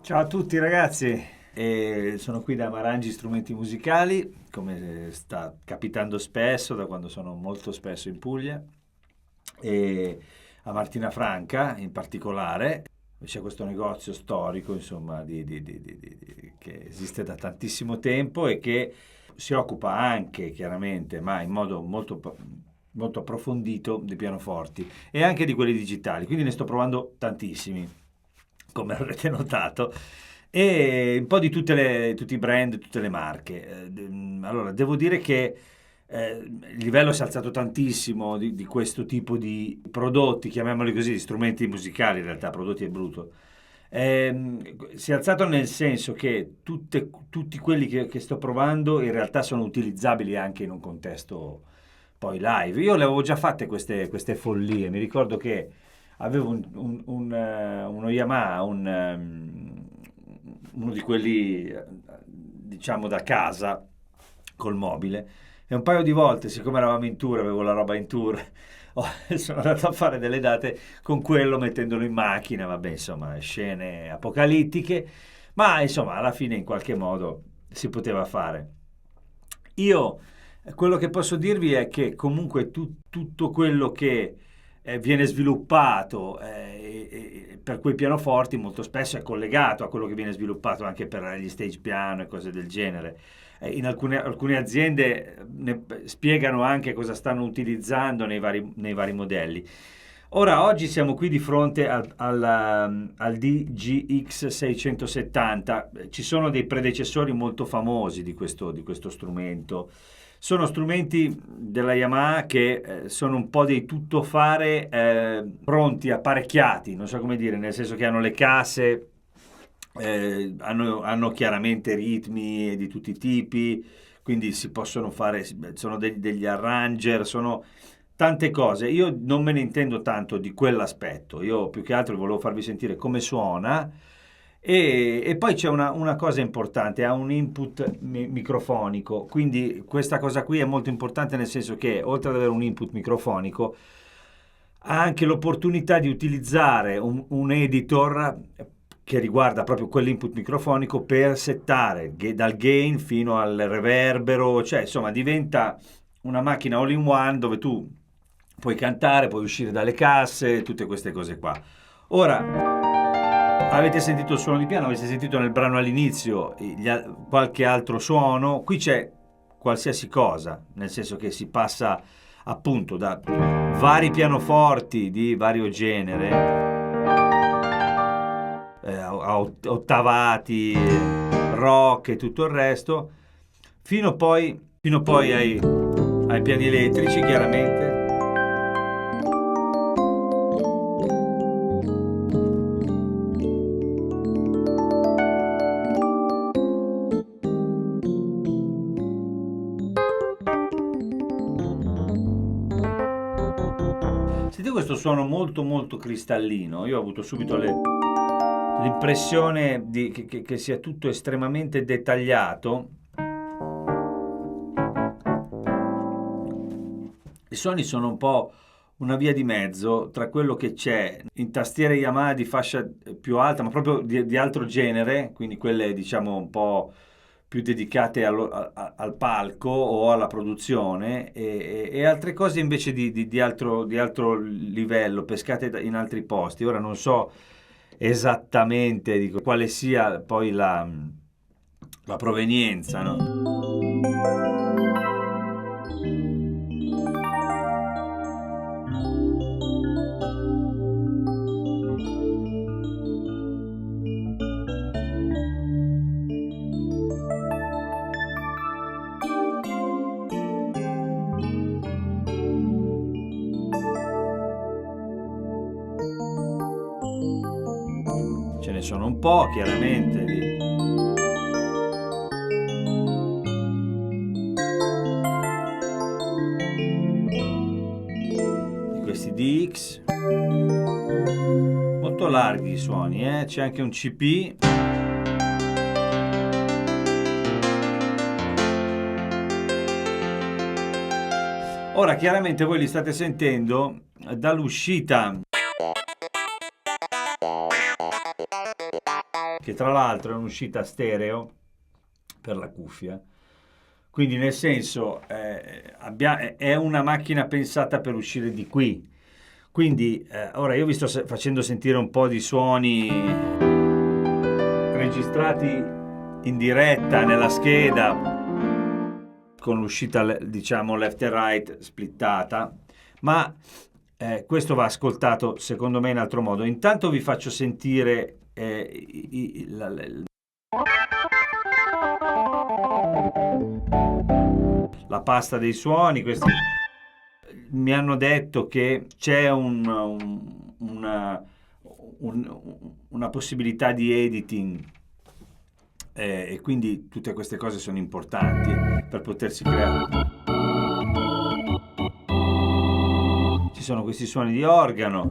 Ciao a tutti ragazzi, sono qui da Marangi Strumenti Musicali, come sta capitando spesso, da quando sono molto spesso in Puglia, e a Martina Franca in particolare. C'è questo negozio storico, insomma, che esiste da tantissimo tempo e che si occupa anche, chiaramente, ma in modo molto approfondito, di pianoforti e anche di quelli digitali, quindi ne sto provando tantissimi, come avrete notato, e un po' di tutti i brand, tutte le marche. Allora, devo dire che il livello si è alzato tantissimo di questo tipo di prodotti, chiamiamoli così, di strumenti musicali, in realtà prodotti è brutto. Si è alzato nel senso che tutti quelli che sto provando in realtà sono utilizzabili anche in un contesto poi live. Io le avevo già fatte queste follie, mi ricordo che avevo uno Yamaha, uno di quelli diciamo da casa col mobile, e un paio di volte, siccome eravamo in tour, avevo la roba in tour, sono andato a fare delle date con quello mettendolo in macchina, vabbè, insomma, scene apocalittiche, ma insomma, alla fine in qualche modo si poteva fare. Io quello che posso dirvi è che comunque tutto quello che viene sviluppato per quei pianoforti molto spesso è collegato a quello che viene sviluppato anche per gli stage piano e cose del genere. In alcune aziende spiegano anche cosa stanno utilizzando nei vari modelli. Ora, oggi siamo qui di fronte al DGX 670. Ci sono dei predecessori molto famosi di questo strumento. Sono strumenti della Yamaha che sono un po' dei tuttofare pronti, apparecchiati, non so come dire, nel senso che hanno le casse, hanno chiaramente ritmi di tutti i tipi, quindi si possono fare, sono degli arranger, sono tante cose. Io non me ne intendo tanto di quell'aspetto, io più che altro volevo farvi sentire come suona. E poi c'è una cosa importante, ha un input microfonico, quindi questa cosa qui è molto importante nel senso che oltre ad avere un input microfonico ha anche l'opportunità di utilizzare un editor che riguarda proprio quell'input microfonico per settare dal gain fino al reverbero, cioè insomma diventa una macchina all in one dove tu puoi cantare, puoi uscire dalle casse, tutte queste cose qua. Ora, avete sentito il suono di piano, avete sentito nel brano all'inizio qualche altro suono, qui c'è qualsiasi cosa, nel senso che si passa appunto da vari pianoforti di vario genere, ottavati, rock e tutto il resto, fino poi ai piani elettrici, chiaramente. Sentite questo suono molto molto cristallino. Io ho avuto subito l'impressione che sia tutto estremamente dettagliato. I suoni sono un po' una via di mezzo tra quello che c'è in tastiere Yamaha di fascia più alta, ma proprio di altro genere, quindi quelle diciamo un po' più dedicate al palco o alla produzione, e altre cose invece di altro livello, pescate in altri posti. Ora non so esattamente di quale sia poi la provenienza, no? Ce ne sono un po', chiaramente, di questi DX. Molto larghi i suoni, c'è anche un CP. Ora, chiaramente voi li state sentendo dall'uscita che tra l'altro è un'uscita stereo per la cuffia. Quindi nel senso è una macchina pensata per uscire di qui. Quindi ora io vi sto facendo sentire un po' di suoni registrati in diretta nella scheda con l'uscita diciamo left e right splittata, ma questo va ascoltato secondo me in altro modo. Intanto vi faccio sentire la pasta dei suoni. Questi mi hanno detto che c'è una possibilità di editing e quindi tutte queste cose sono importanti per potersi creare. Ci sono questi suoni di organo.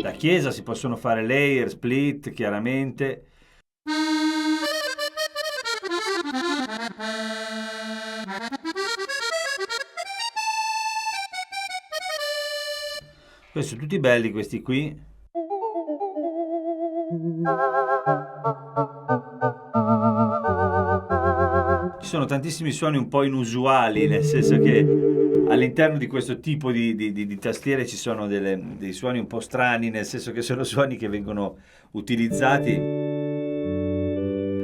Da chiesa si possono fare layer, split, chiaramente. Questi sono tutti belli, questi qui. Ci sono tantissimi suoni un po' inusuali, nel senso che all'interno di questo tipo di tastiere ci sono dei suoni un po' strani, nel senso che sono suoni che vengono utilizzati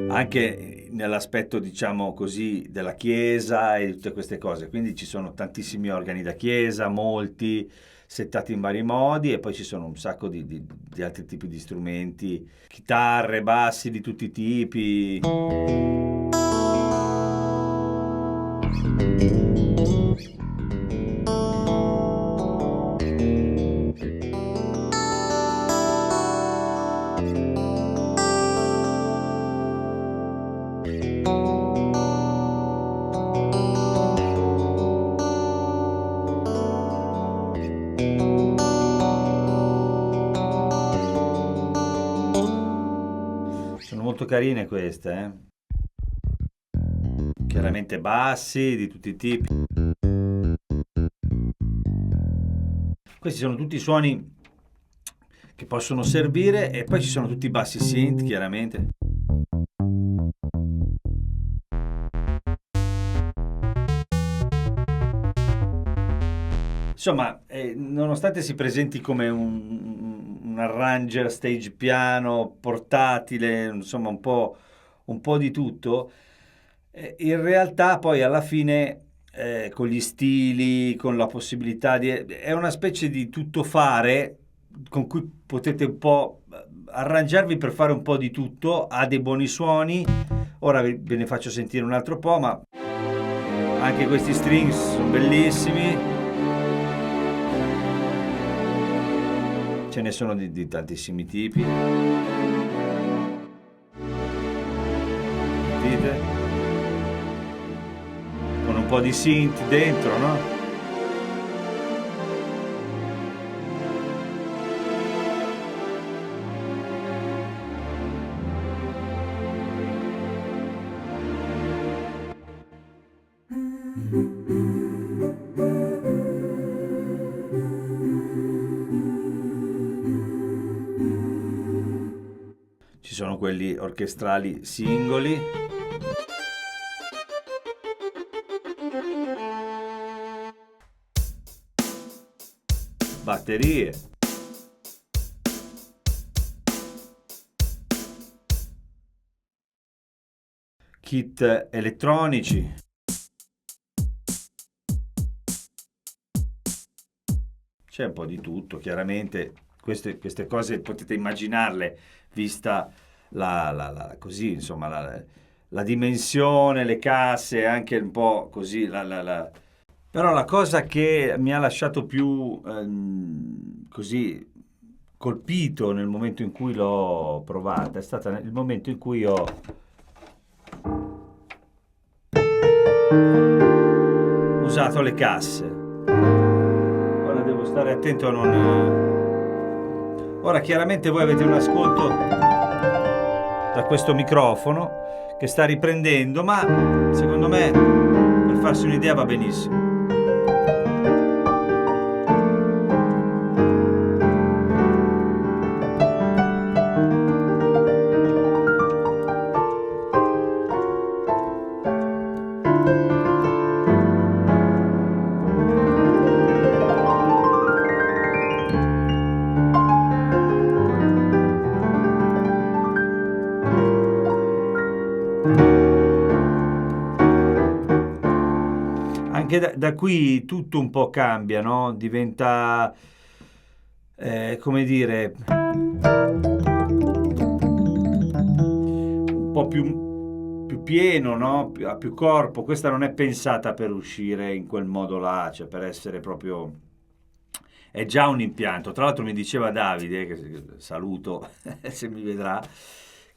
anche nell'aspetto, diciamo così, della chiesa e tutte queste cose. Quindi ci sono tantissimi organi da chiesa, molti settati in vari modi, e poi ci sono un sacco di altri tipi di strumenti, chitarre, bassi di tutti i tipi. Sono molto carine queste, chiaramente bassi di tutti i tipi. Questi sono tutti suoni che possono servire, e poi ci sono tutti i bassi synth, chiaramente. Insomma, nonostante si presenti come un arranger stage piano portatile, insomma un po' di tutto, in realtà poi alla fine con gli stili, con la possibilità è una specie di tuttofare con cui potete un po' arrangiarvi per fare un po' di tutto, ha dei buoni suoni. Ora ve ne faccio sentire un altro po', ma anche questi strings sono bellissimi. Ce ne sono di tantissimi tipi. Sentite? Con un po' di synth dentro, no? Ci sono quelli orchestrali singoli. Batterie. Kit elettronici. C'è un po' di tutto, chiaramente. Queste cose potete immaginarle vista così, insomma, la dimensione, le casse, anche un po' così. Però la cosa che mi ha lasciato più così colpito nel momento in cui l'ho provata è stato il momento in cui ho usato le casse. Ora devo stare attento a non... Ora chiaramente voi avete un ascolto da questo microfono che sta riprendendo, ma secondo me per farsi un'idea va benissimo. anche da qui tutto un po' cambia, no? Diventa, come dire, un po' più pieno, no? Ha più corpo. Questa non è pensata per uscire in quel modo là, cioè per essere proprio... È già un impianto. Tra l'altro mi diceva Davide, che saluto se mi vedrà,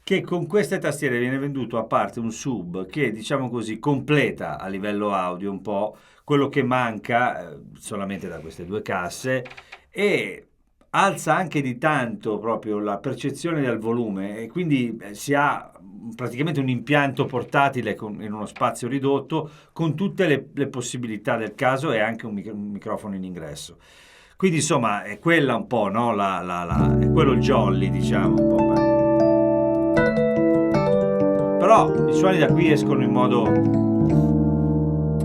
che con queste tastiere viene venduto a parte un sub che, diciamo così, completa a livello audio un po' quello che manca solamente da queste due casse, e alza anche di tanto proprio la percezione del volume, e quindi si ha praticamente un impianto portatile in uno spazio ridotto con tutte le possibilità del caso, e anche un microfono in ingresso. Quindi insomma è quella un po', no? È quello il jolly, diciamo un po'. Però i suoni da qui escono in modo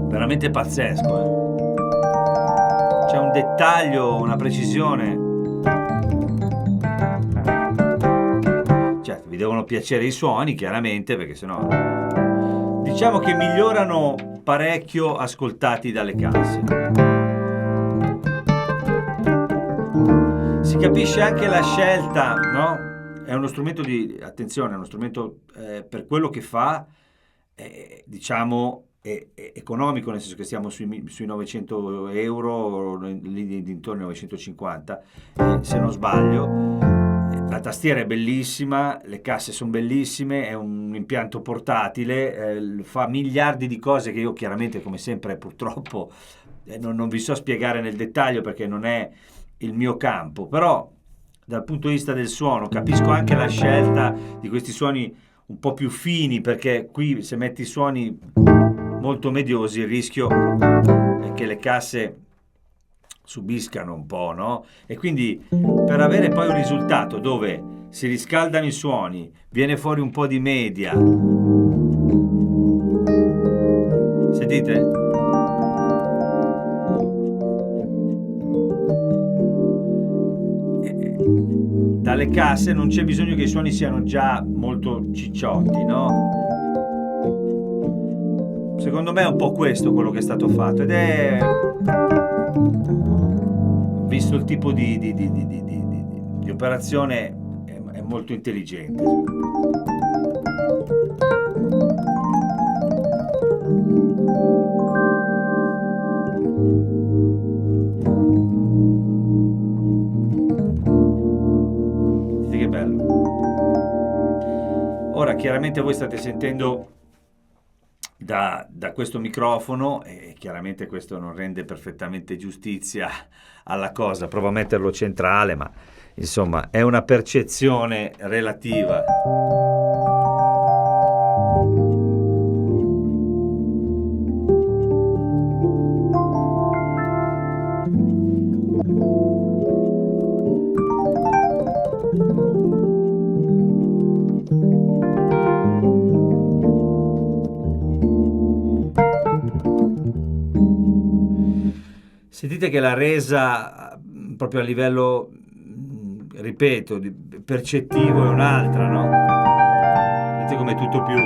veramente pazzesco. C'è un dettaglio, una precisione. Certo, vi devono piacere i suoni, chiaramente, perché sennò diciamo che migliorano parecchio ascoltati dalle casse. Si capisce anche la scelta, no? È uno strumento attenzione, è uno strumento per quello che fa, diciamo, è economico, nel senso che siamo sui 900 euro, lì dintorno ai 950, se non sbaglio. La tastiera è bellissima, le casse sono bellissime, è un impianto portatile, fa miliardi di cose che io chiaramente, come sempre, purtroppo non vi so spiegare nel dettaglio perché non è il mio campo, però dal punto di vista del suono capisco anche la scelta di questi suoni un po' più fini, perché qui se metti suoni molto mediosi il rischio è che le casse subiscano un po', no? E quindi per avere poi un risultato dove si riscaldano i suoni, viene fuori un po' di media, sentite? Dalle casse non c'è bisogno che i suoni siano già molto cicciotti, no? Secondo me è un po' questo quello che è stato fatto, ed è, visto il tipo di operazione, è molto intelligente. Che bello. Ora chiaramente voi state sentendo da questo microfono, e chiaramente questo non rende perfettamente giustizia alla cosa, provo a metterlo centrale, ma insomma è una percezione relativa. Sentite che la resa proprio a livello, ripeto, percettivo è un'altra, no? Vedete come è tutto più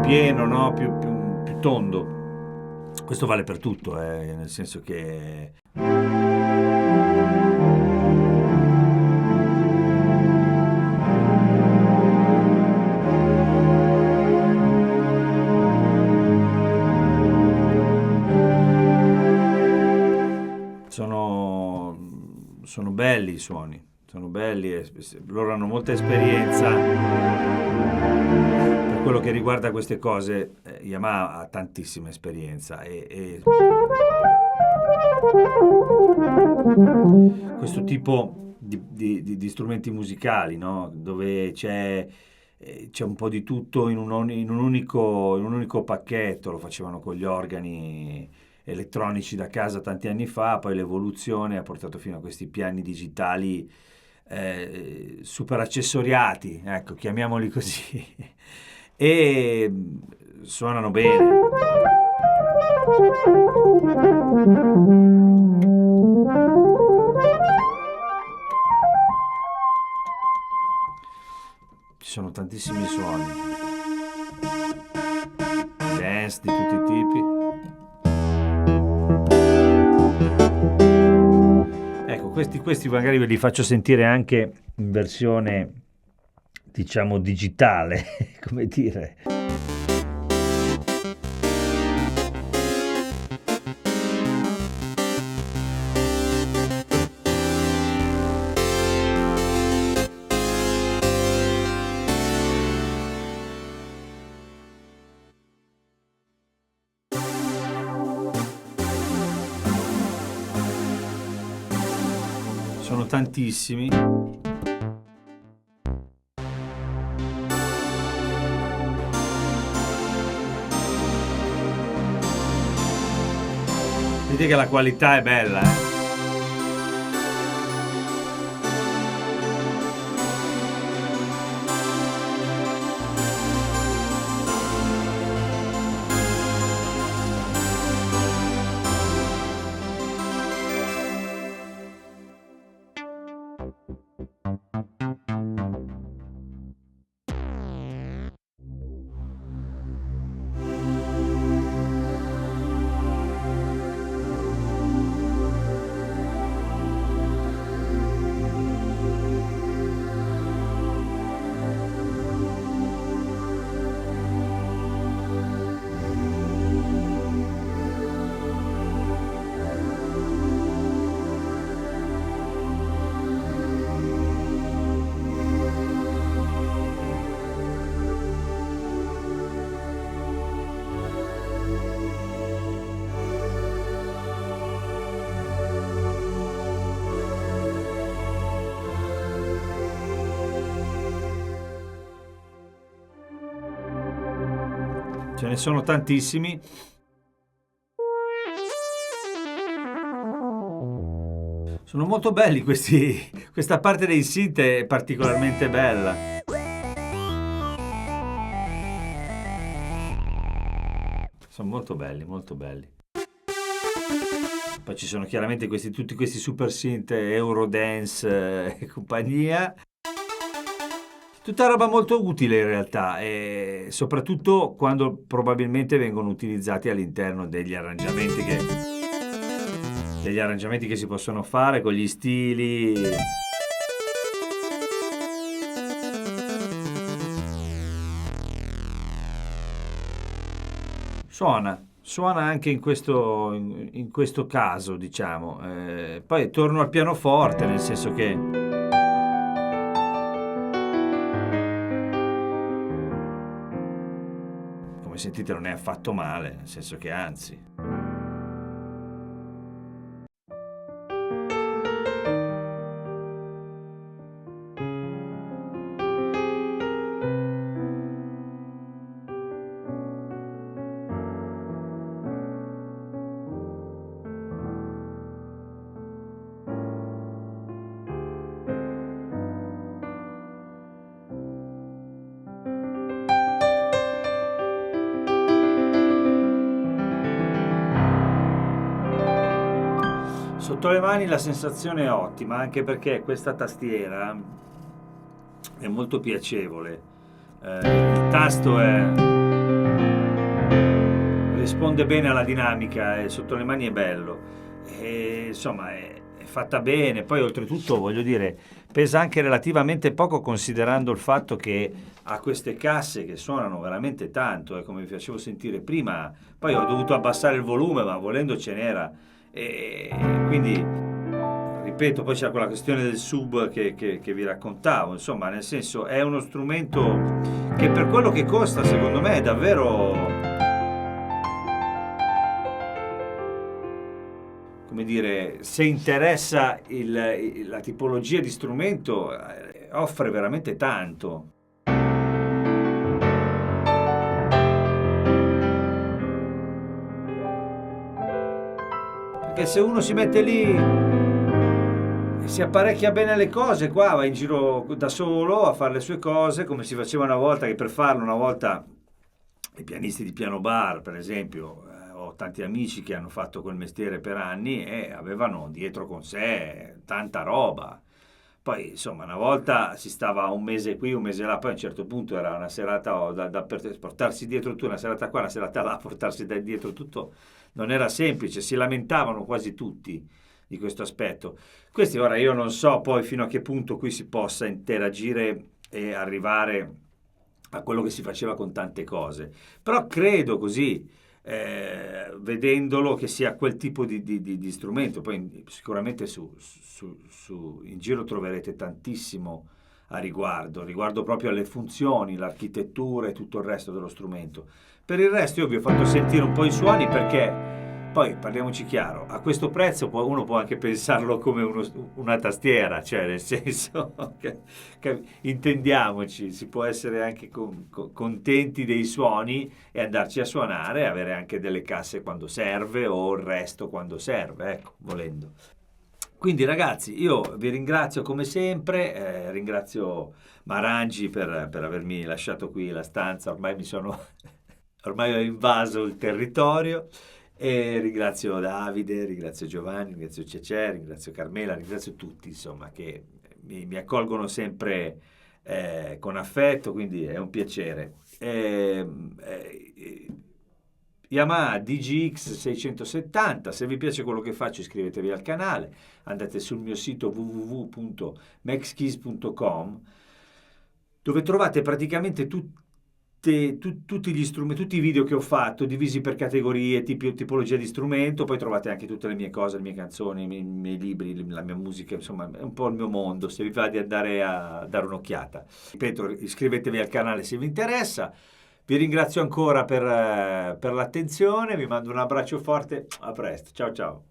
pieno, no? Più tondo. Questo vale per tutto, nel senso che... Sono belli i suoni, sono belli, loro hanno molta esperienza per quello che riguarda queste cose. Yamaha ha tantissima esperienza, e questo tipo di strumenti musicali, no? Dove c'è un po' di tutto in un unico pacchetto. Lo facevano con gli organi elettronici da casa tanti anni fa, poi l'evoluzione ha portato fino a questi piani digitali super accessoriati, ecco, chiamiamoli così, e suonano bene. Ci sono tantissimi suoni. dance di tutti i tipi. Ecco, questi magari ve li faccio sentire anche in versione, diciamo, digitale, come dire. Sono tantissimi. Vedete che la qualità è bella, eh? Ce ne sono tantissimi. Sono molto belli questi. Questa parte dei synth è particolarmente bella. Sono molto belli, molto belli. Poi ci sono chiaramente tutti questi super synth, Eurodance e compagnia. Tutta roba molto utile in realtà, e soprattutto quando probabilmente vengono utilizzati all'interno degli arrangiamenti che si possono fare con gli stili. Suona anche in questo caso, diciamo. Poi torno al pianoforte, nel senso che sentite non è affatto male, nel senso che anzi. Sotto le mani la sensazione è ottima, anche perché questa tastiera è molto piacevole. Il tasto risponde bene alla dinamica e sotto le mani è bello. E, insomma, è fatta bene. Poi oltretutto, voglio dire, pesa anche relativamente poco, considerando il fatto che ha queste casse che suonano veramente tanto, come vi facevo sentire prima. Poi ho dovuto abbassare il volume, ma volendo ce n'era. E quindi, ripeto, poi c'è quella questione del sub che vi raccontavo. Insomma, nel senso, è uno strumento che per quello che costa, secondo me, è davvero, come dire, se interessa la tipologia di strumento, offre veramente tanto. Perché se uno si mette lì e si apparecchia bene le cose, qua va in giro da solo a fare le sue cose, come si faceva una volta, che per farlo una volta i pianisti di piano bar, per esempio, ho tanti amici che hanno fatto quel mestiere per anni e avevano dietro con sé tanta roba. Poi, insomma, una volta si stava un mese qui, un mese là, poi a un certo punto era una serata portarsi dietro tutto, una serata qua, una serata là, portarsi dietro tutto, non era semplice, si lamentavano quasi tutti di questo aspetto. Questi ora io non so poi fino a che punto qui si possa interagire e arrivare a quello che si faceva con tante cose, però credo così, vedendolo, che sia quel tipo di strumento. Poi sicuramente in giro troverete tantissimo a riguardo proprio alle funzioni, l'architettura e tutto il resto dello strumento. Per il resto io vi ho fatto sentire un po' i suoni perché poi parliamoci chiaro, a questo prezzo uno può anche pensarlo come una tastiera, cioè nel senso che intendiamoci, si può essere anche contenti dei suoni e andarci a suonare e avere anche delle casse quando serve o il resto quando serve, ecco, volendo. Quindi ragazzi, io vi ringrazio come sempre, ringrazio Marangi per avermi lasciato qui la stanza, ormai ho invaso il territorio, e ringrazio Davide, ringrazio Giovanni, ringrazio Cecè, ringrazio Carmela, ringrazio tutti, insomma, che mi accolgono sempre con affetto, quindi è un piacere. Yamaha DGX 670, se vi piace quello che faccio iscrivetevi al canale, andate sul mio sito www.maxkeys.com, dove trovate praticamente tutti gli strumenti, tutti i video che ho fatto divisi per categorie, tipologia di strumento. Poi trovate anche tutte le mie cose, le mie canzoni, i miei libri, la mia musica, insomma è un po' il mio mondo, se vi va di andare a dare un'occhiata. Ripeto, iscrivetevi al canale se vi interessa. Vi ringrazio ancora per l'attenzione, vi mando un abbraccio forte, a presto, ciao ciao.